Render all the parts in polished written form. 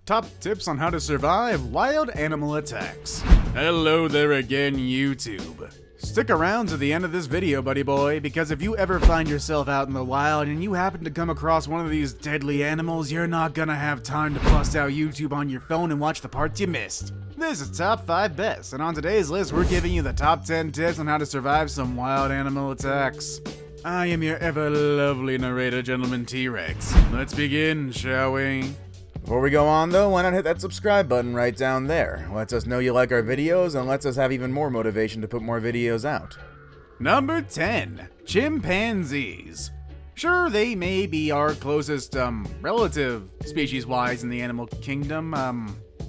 Top tips on how to survive wild animal attacks. Hello there again, YouTube. Stick around to the end of this video, buddy boy, because if you ever find yourself out in the wild and you happen to come across one of these deadly animals, you're not gonna have time to bust out YouTube on your phone and watch the parts you missed. This is Top 5 Best, and on today's list, we're giving you the top 10 tips on how to survive some wild animal attacks. I am your ever lovely narrator, Gentleman T-Rex. Let's begin, shall we? Before we go on though, why not hit that subscribe button right down there? Lets us know you like our videos and lets us have even more motivation to put more videos out. Number 10. Chimpanzees. Sure, they may be our closest, relative, species-wise in the animal kingdom,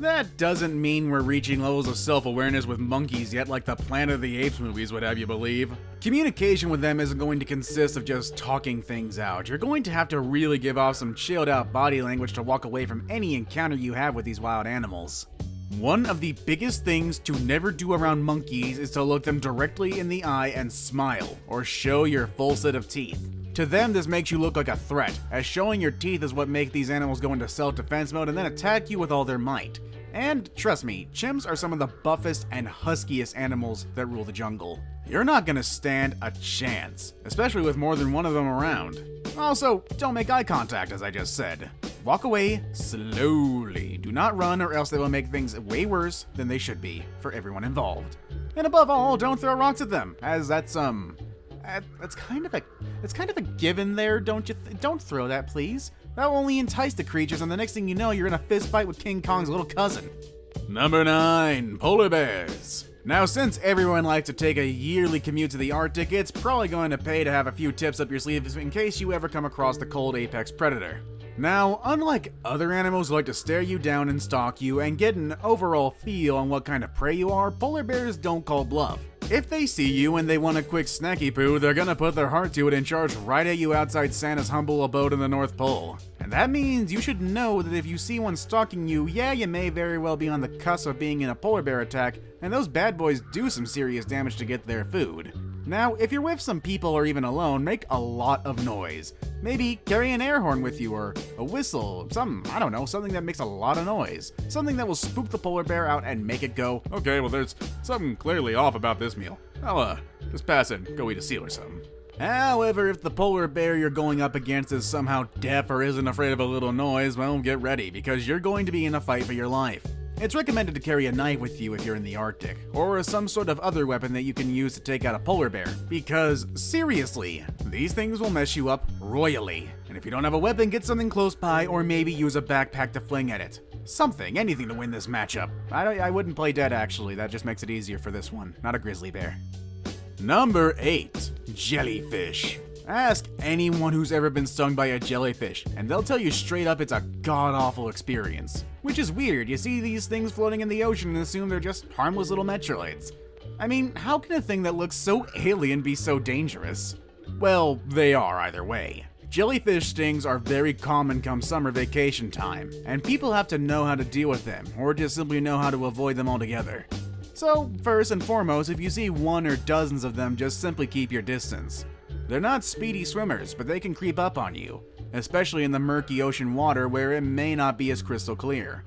that doesn't mean we're reaching levels of self-awareness with monkeys yet like the Planet of the Apes movies would have you believe. Communication with them isn't going to consist of just talking things out. You're going to have to really give off some chilled out body language to walk away from any encounter you have with these wild animals. One of the biggest things to never do around monkeys is to look them directly in the eye and smile, or show your full set of teeth. To them, this makes you look like a threat, as showing your teeth is what makes these animals go into self-defense mode and then attack you with all their might. And trust me, chimps are some of the buffest and huskiest animals that rule the jungle. You're not gonna stand a chance, especially with more than one of them around. Also, don't make eye contact, as I just said. Walk away slowly. Do not run, or else they will make things way worse than they should be for everyone involved. And above all, don't throw rocks at them, as that's kind of a given there, don't you? Don't throw that, please. That will only entice the creatures, and the next thing you know, you're in a fist fight with King Kong's little cousin. Number 9. Polar bears. Now, since everyone likes to take a yearly commute to the Arctic, it's probably going to pay to have a few tips up your sleeve in case you ever come across the cold apex predator. Now, unlike other animals who like to stare you down and stalk you and get an overall feel on what kind of prey you are, polar bears don't call bluff. If they see you and they want a quick snacky poo, they're gonna put their heart to it and charge right at you outside Santa's humble abode in the North Pole. And that means you should know that if you see one stalking you, yeah, you may very well be on the cusp of being in a polar bear attack, and those bad boys do some serious damage to get their food. Now, if you're with some people or even alone, make a lot of noise. Maybe carry an air horn with you, or a whistle, something that makes a lot of noise. Something that will spook the polar bear out and make it go, okay, well there's something clearly off about this meal. I'll, just pass it and go eat a seal or something. However, if the polar bear you're going up against is somehow deaf or isn't afraid of a little noise, well, get ready, because you're going to be in a fight for your life. It's recommended to carry a knife with you if you're in the Arctic, or some sort of other weapon that you can use to take out a polar bear, because, seriously, these things will mess you up royally. And if you don't have a weapon, get something close by, or maybe use a backpack to fling at it. Something, anything to win this matchup. I wouldn't play dead actually, that just makes it easier for this one, not a grizzly bear. Number 8. Jellyfish. Ask anyone who's ever been stung by a jellyfish, and they'll tell you straight up it's a god-awful experience. Which is weird, you see these things floating in the ocean and assume they're just harmless little metroids. I mean, how can a thing that looks so alien be so dangerous? Well, they are either way. Jellyfish stings are very common come summer vacation time, and people have to know how to deal with them, or just simply know how to avoid them altogether. So, first and foremost, if you see one or dozens of them, just simply keep your distance. They're not speedy swimmers, but they can creep up on you, especially in the murky ocean water where it may not be as crystal clear.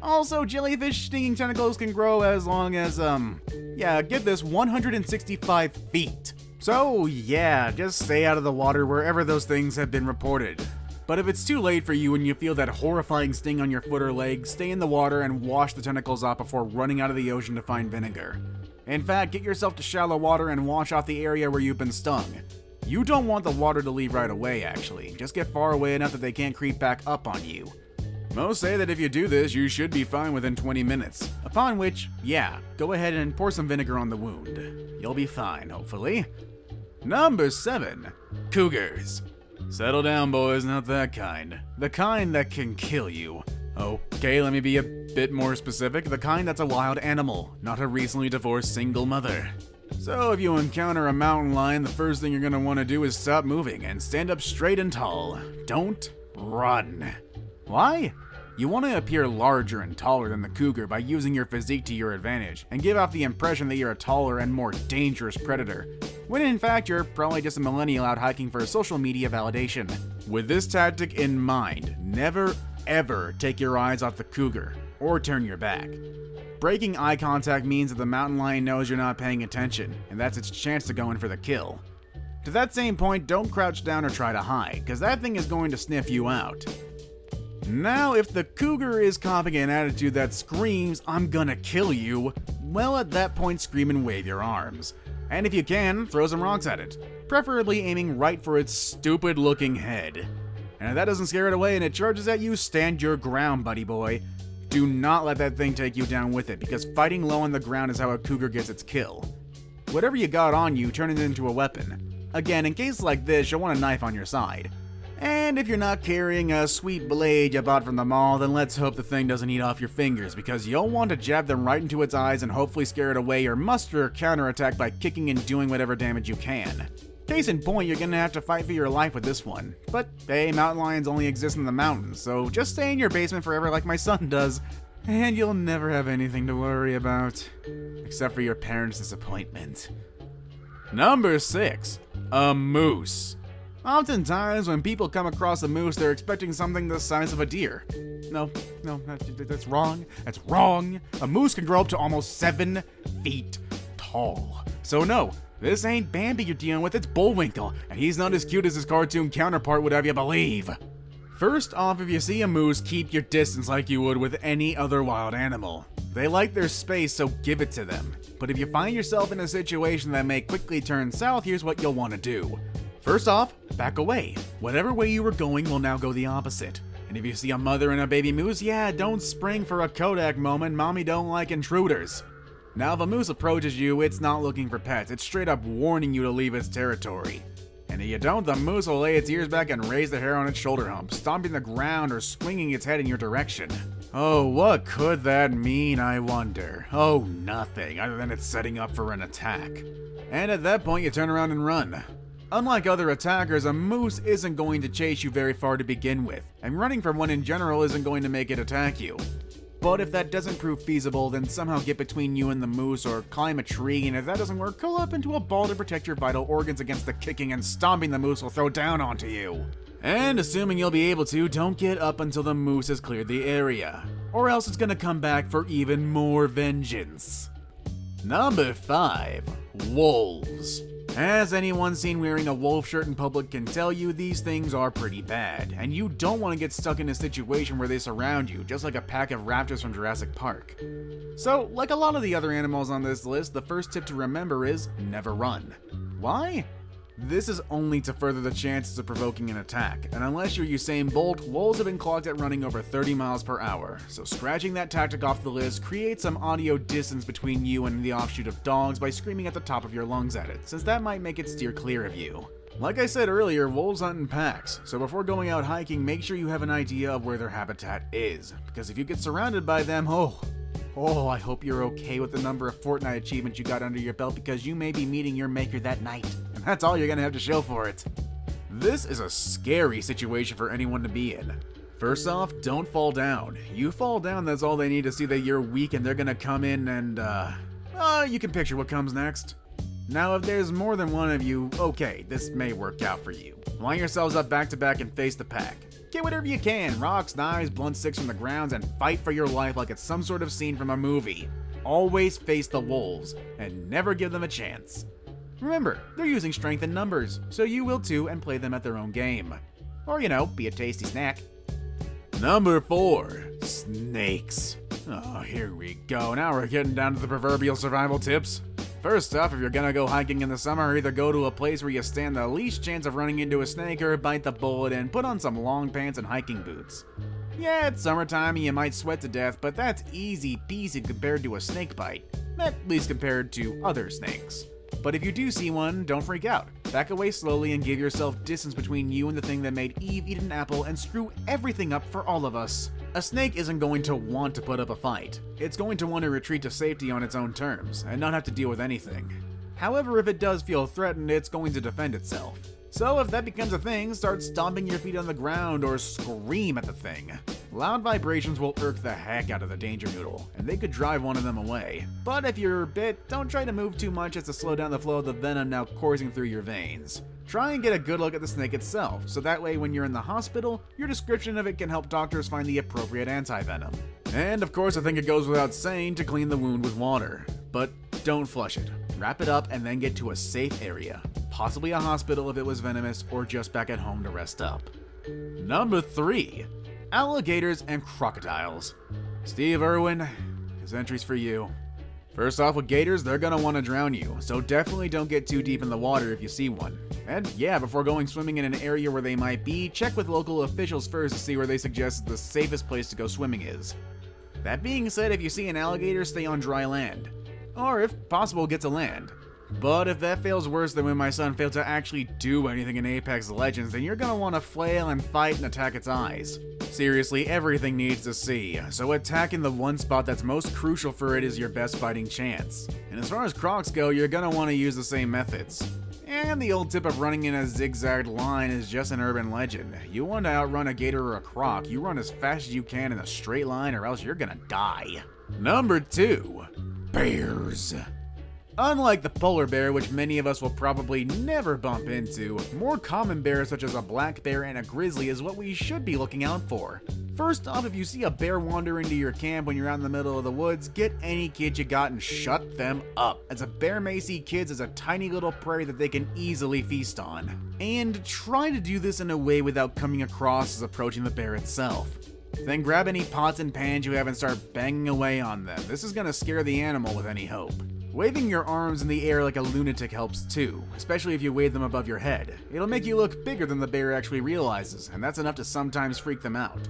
Also, jellyfish stinging tentacles can grow as long as, get this, 165 feet. So yeah, just stay out of the water wherever those things have been reported. But if it's too late for you and you feel that horrifying sting on your foot or leg, stay in the water and wash the tentacles off before running out of the ocean to find vinegar. In fact, get yourself to shallow water and wash off the area where you've been stung. You don't want the water to leave right away, actually. Just get far away enough that they can't creep back up on you. Most say that if you do this, you should be fine within 20 minutes. Upon which, yeah, go ahead and pour some vinegar on the wound. You'll be fine, hopefully. Number 7. Cougars. Settle down, boys, not that kind. The kind that can kill you. Okay, let me be a bit more specific. The kind that's a wild animal, not a recently divorced single mother. So if you encounter a mountain lion, the first thing you're gonna want to do is stop moving and stand up straight and tall. Don't run. Why? You want to appear larger and taller than the cougar by using your physique to your advantage, and give off the impression that you're a taller and more dangerous predator, when in fact you're probably just a millennial out hiking for social media validation. With this tactic in mind, never ever take your eyes off the cougar or turn your back. Breaking eye contact means that the mountain lion knows you're not paying attention, and that's its chance to go in for the kill. To that same point, don't crouch down or try to hide, because that thing is going to sniff you out. Now, if the cougar is copying an attitude that screams, "I'm gonna kill you," well, at that point scream and wave your arms. And if you can, throw some rocks at it, preferably aiming right for its stupid-looking head. And if that doesn't scare it away and it charges at you, stand your ground, buddy boy. Do not let that thing take you down with it, because fighting low on the ground is how a cougar gets its kill. Whatever you got on you, turn it into a weapon. Again, in cases like this, you'll want a knife on your side. And if you're not carrying a sweet blade you bought from the mall, then let's hope the thing doesn't eat off your fingers, because you'll want to jab them right into its eyes and hopefully scare it away or muster a counterattack by kicking and doing whatever damage you can. Case in point, you're gonna have to fight for your life with this one. But hey, mountain lions only exist in the mountains, so just stay in your basement forever like my son does, and you'll never have anything to worry about. Except for your parents' disappointment. Number 6. A moose. Oftentimes, when people come across a moose, they're expecting something the size of a deer. No, that's wrong. That's wrong. A moose can grow up to almost 7 feet tall. So no, this ain't Bambi you're dealing with, it's Bullwinkle, and he's not as cute as his cartoon counterpart would have you believe. First off, if you see a moose, keep your distance like you would with any other wild animal. They like their space, so give it to them. But if you find yourself in a situation that may quickly turn south, here's what you'll want to do. First off, back away. Whatever way you were going will now go the opposite. And if you see a mother and a baby moose, yeah, don't spring for a Kodak moment, mommy don't like intruders. Now if a moose approaches you, it's not looking for pets, it's straight up warning you to leave its territory. And if you don't, the moose will lay its ears back and raise the hair on its shoulder hump, stomping the ground or swinging its head in your direction. Oh, what could that mean, I wonder? Oh, nothing, other than it's setting up for an attack. And at that point, you turn around and run. Unlike other attackers, a moose isn't going to chase you very far to begin with, and running from one in general isn't going to make it attack you. But if that doesn't prove feasible, then somehow get between you and the moose or climb a tree, and if that doesn't work, curl up into a ball to protect your vital organs against the kicking and stomping the moose will throw down onto you. And assuming you'll be able to, don't get up until the moose has cleared the area, or else it's gonna come back for even more vengeance. Number 5. Wolves. As anyone seen wearing a wolf shirt in public can tell you, these things are pretty bad, and you don't want to get stuck in a situation where they surround you, just like a pack of raptors from Jurassic Park. So, like a lot of the other animals on this list, the first tip to remember is never run. Why? This is only to further the chances of provoking an attack, and unless you're Usain Bolt, wolves have been clocked at running over 30 miles per hour, so scratching that tactic off the list creates some audio distance between you and the offshoot of dogs by screaming at the top of your lungs at it, since that might make it steer clear of you. Like I said earlier, wolves hunt in packs, so before going out hiking, make sure you have an idea of where their habitat is, because if you get surrounded by them, I hope you're okay with the number of Fortnite achievements you got under your belt, because you may be meeting your maker that night, and that's all you're gonna have to show for it. This is a scary situation for anyone to be in. First off, don't fall down. You fall down, that's all they need to see that you're weak, and they're gonna come in and, you can picture what comes next. Now, if there's more than one of you, okay, this may work out for you. Line yourselves up back to back and face the pack. Get whatever you can, rocks, knives, blunt sticks from the grounds, and fight for your life like it's some sort of scene from a movie. Always face the wolves, and never give them a chance. Remember, they're using strength in numbers, so you will too, and play them at their own game. Or, be a tasty snack. Number 4. Snakes. Oh, here we go, now we're getting down to the proverbial survival tips. First off, if you're gonna go hiking in the summer, either go to a place where you stand the least chance of running into a snake or bite the bullet and put on some long pants and hiking boots. Yeah, it's summertime and you might sweat to death, but that's easy peasy compared to a snake bite. At least compared to other snakes. But if you do see one, don't freak out. Back away slowly and give yourself distance between you and the thing that made Eve eat an apple and screw everything up for all of us. A snake isn't going to want to put up a fight. It's going to want to retreat to safety on its own terms, and not have to deal with anything. However, if it does feel threatened, it's going to defend itself. So if that becomes a thing, start stomping your feet on the ground or scream at the thing. Loud vibrations will irk the heck out of the danger noodle, and they could drive one of them away. But if you're bit, don't try to move too much as to slow down the flow of the venom now coursing through your veins. Try and get a good look at the snake itself, so that way when you're in the hospital, your description of it can help doctors find the appropriate anti-venom. And of course, I think it goes without saying to clean the wound with water. But don't flush it. Wrap it up and then get to a safe area. Possibly a hospital if it was venomous, or just back at home to rest up. Number 3. Alligators and crocodiles. Steve Irwin, his entry's for you. First off, with gators, they're gonna want to drown you, so definitely don't get too deep in the water if you see one. And yeah, before going swimming in an area where they might be, check with local officials first to see where they suggest the safest place to go swimming is. That being said, if you see an alligator, stay on dry land. Or if possible, get to land. But if that fails worse than when my son failed to actually do anything in Apex Legends, then you're gonna want to flail and fight and attack its eyes. Seriously, everything needs to see, so attacking the one spot that's most crucial for it is your best fighting chance. And as far as crocs go, you're gonna want to use the same methods. And the old tip of running in a zigzagged line is just an urban legend. You want to outrun a gator or a croc, you run as fast as you can in a straight line or else you're gonna die. Number 2. Bears. Unlike the polar bear, which many of us will probably never bump into, more common bears such as a black bear and a grizzly is what we should be looking out for. First off, if you see a bear wander into your camp when you're out in the middle of the woods, get any kids you got and shut them up, as a bear may see kids as a tiny little prey that they can easily feast on. And try to do this in a way without coming across as approaching the bear itself. Then grab any pots and pans you have and start banging away on them. This is gonna scare the animal with any hope. Waving your arms in the air like a lunatic helps too, especially if you wave them above your head. It'll make you look bigger than the bear actually realizes, and that's enough to sometimes freak them out.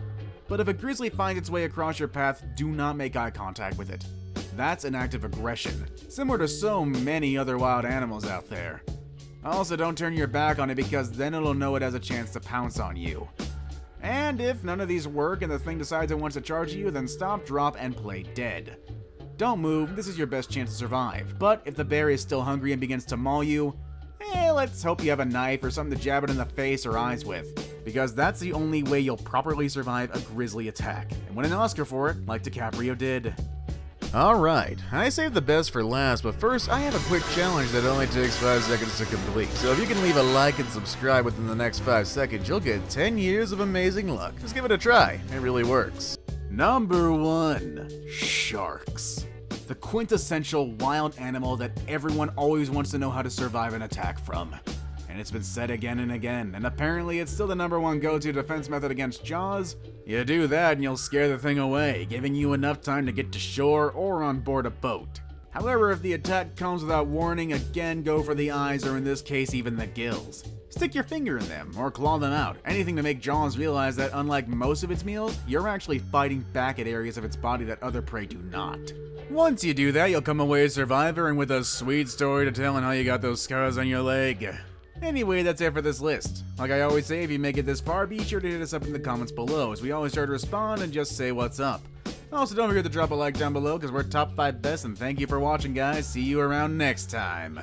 But if a grizzly finds its way across your path, do not make eye contact with it. That's an act of aggression, similar to so many other wild animals out there. Also, don't turn your back on it because then it'll know it has a chance to pounce on you. And if none of these work and the thing decides it wants to charge you, then stop, drop, and play dead. Don't move, this is your best chance to survive. But if the bear is still hungry and begins to maul you, let's hope you have a knife or something to jab it in the face or eyes with, because that's the only way you'll properly survive a grizzly attack, and win an Oscar for it, like DiCaprio did. Alright, I saved the best for last, but first I have a quick challenge that only takes 5 seconds to complete. So if you can leave a like and subscribe within the next 5 seconds, you'll get 10 years of amazing luck. Just give it a try, it really works. Number 1. Sharks. The quintessential wild animal that everyone always wants to know how to survive an attack from. And it's been said again and again, and apparently it's still the number 1 go-to defense method against Jaws. You do that and you'll scare the thing away, giving you enough time to get to shore or on board a boat. However, if the attack comes without warning, again go for the eyes, or in this case even the gills. Stick your finger in them, or claw them out, anything to make Jaws realize that unlike most of its meals, you're actually fighting back at areas of its body that other prey do not. Once you do that, you'll come away a survivor and with a sweet story to tell on how you got those scars on your leg. Anyway, that's it for this list. Like I always say, if you make it this far, be sure to hit us up in the comments below, as we always try to respond and just say what's up. Also, don't forget to drop a like down below, because we're top 5 best, and thank you for watching, guys. See you around next time.